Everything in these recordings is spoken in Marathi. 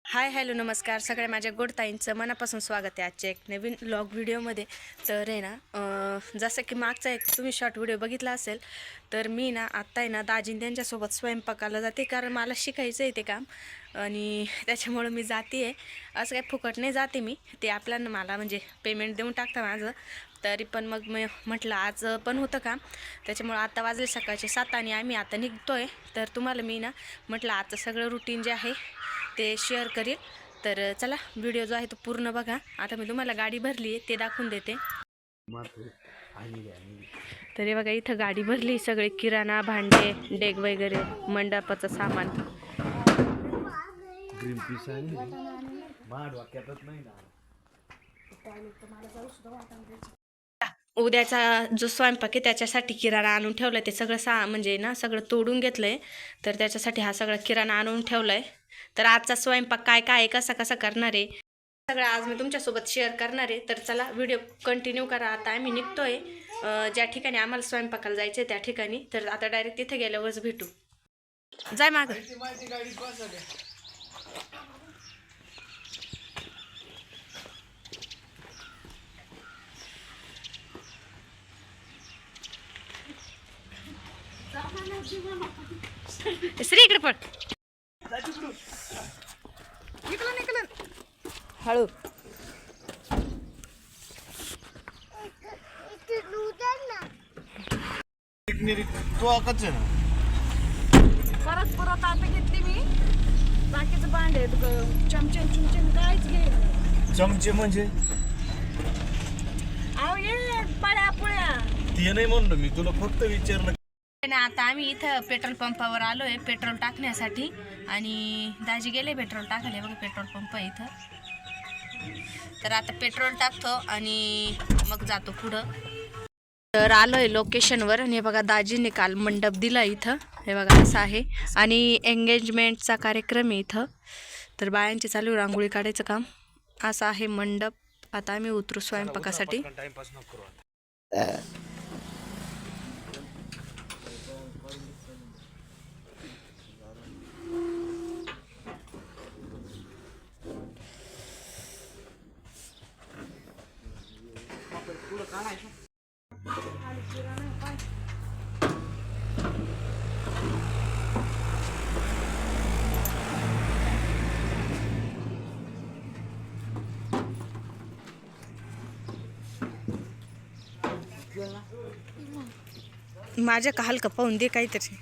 हाय हॅलो नमस्कार सगळ्या माझ्या गोडताईंचं मनापासून स्वागत आहे आजच्या एक नवीन व्लॉग व्हिडिओमध्ये. तर आहे ना जसं की मागचा एक तुम्ही शॉर्ट व्हिडिओ बघितला असेल, तर मी ना आत्ता आहे ना दाजीन त्यांच्यासोबत स्वयंपाकाला जाते, कारण मला शिकायचं आहे ते काम आणि त्याच्यामुळं मी जाते आहे. असं काही फुकट नाही जाते मी, ते आपल्याला मला म्हणजे पेमेंट देऊन टाकता माझं. तरी पण मग मी म्हटलं आज पण होतं काम, त्याच्यामुळं आता वाजले सकाळचे 7 आणि आम्ही आता निघतो आहे. तर तुम्हाला मी ना म्हटलं आजचं सगळं रुटीन जे आहे ते शेअर करेल. तर चला व्हिडिओ जो आहे तो पूर्ण बघा. आता मी तुम्हाला गाडी भरली आहे ते दाखवून देते. तर हे बघा इथं गाडी भरली, सगळे किराणा भांडे डेग वगैरे मंडपाचं सामान. उद्याचा जो स्वयंपाक आहे त्याच्यासाठी किराणा आणून ठेवला, ते सगळं म्हणजे ना सगळं तोडून घेतलं आहे. तर त्याच्यासाठी हा सगळा किराणा आणून ठेवला आहे. तर आजचा स्वयंपाक काय काय आहे, कसा कसा करणार आहे सगळं आज मी तुमच्यासोबत शेअर करणार आहे. तर चला व्हिडिओ कंटिन्यू करा. आता आम्ही निघतोय ज्या ठिकाणी आम्हाला स्वयंपाकाला जायचं आहे त्या ठिकाणी. तर आता डायरेक्ट तिथे गेल्यावरच भेटू. जाय माग. श्री इकडे पड. हळू. परत परत आता घेतली मी बाकीचं भांडे चमचे चुमचे काहीच घे. चमचे म्हणजे अहो ये पळ्या पुळ्या ते नाही म्हणलो मी तुला, फक्त विचारलं. आता आम्ही इथं पेट्रोल पंपावर आलोय पेट्रोल टाकण्यासाठी आणि दाजी गेले पेट्रोल टाकायला. बघा पेट्रोल पंप आहे इथं. तर आता पेट्रोल टाकतो आणि मग जातो पुढं. तर आलोय लोकेशनवर आणि हे बघा दाजीने काल मंडप दिला इथं. हे बघा असं आहे आणि एंगेजमेंटचा कार्यक्रम आहे इथं. तर बायांचे चालू रांगोळी काढायचं काम. असं आहे मंडप. आता आम्ही उतरू स्वयंपाकासाठी. माझ्या का हलका पाहून दे काहीतरी.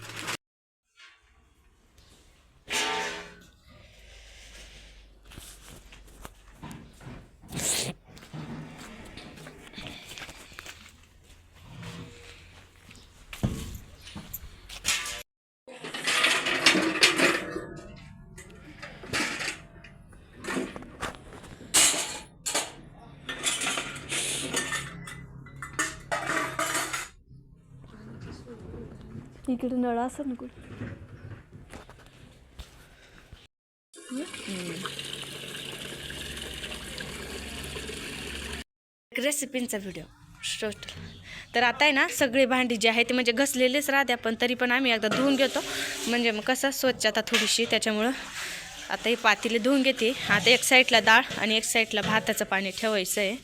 इकडे नळ असं नको. रेसिपींचा व्हिडिओ शॉर्ट. तर आता आहे ना सगळी भांडी जी आहे ती म्हणजे घसलेलीच राहते, पण तरी पण आम्ही एकदा धुवून घेतो म्हणजे मग कसं स्वच्छता थोडीशी. त्याच्यामुळं आता हे पातेले धुवून घेते. आता एक साईडला डाळ आणि एक साईडला भाताचं पाणी ठेवायचं आहे.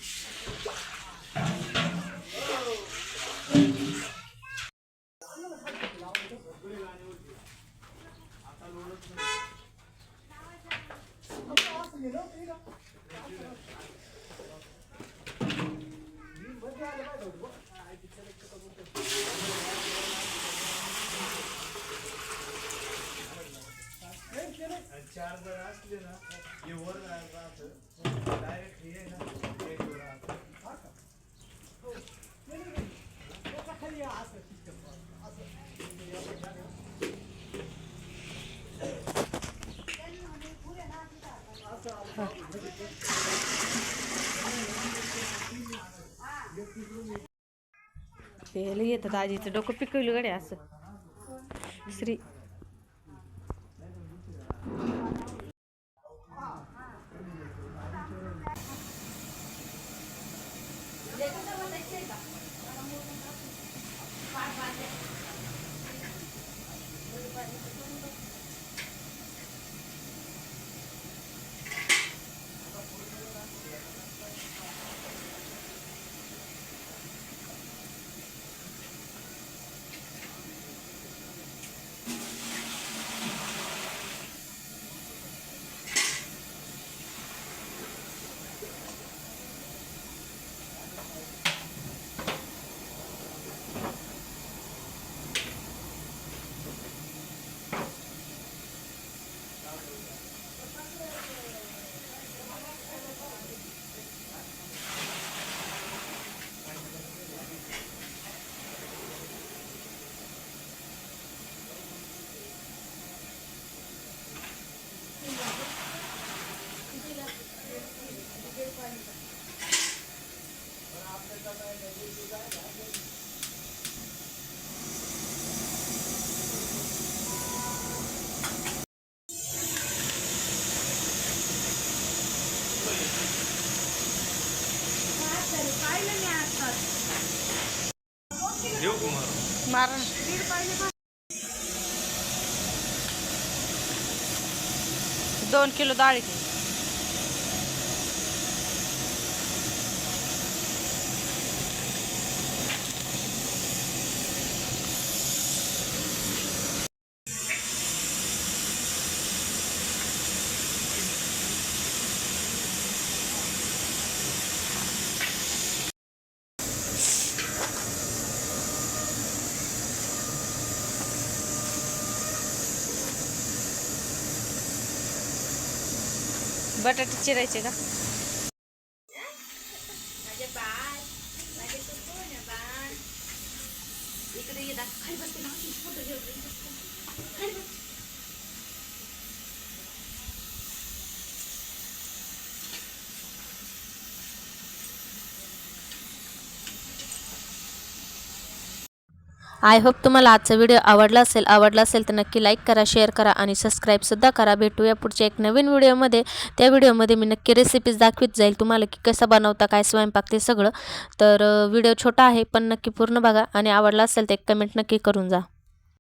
चार्जर असले ना हे वर राहतं डायरेक्ट हे ना येतं दाजीचं डोकं पिकवलं गड्या असं. श्री मारा 2 किलो डाळ घे. बटाटे चिरायचे का? आय होप तुम्हाला आजचा व्हिडिओ आवडला असेल तर नक्की लाईक करा, शेअर करा आणि सबस्क्राईबसुद्धा करा. भेटूया पुढच्या एक नवीन व्हिडिओमध्ये. त्या व्हिडिओमध्ये मी नक्की रेसिपीज दाखवित जाईल तुम्हाला की कसं बनवता, काय स्वयंपाक ते सगळं. तर व्हिडिओ छोटा आहे पण नक्की पूर्ण बघा आणि आवडला असेल तर एक कमेंट नक्की करून जा.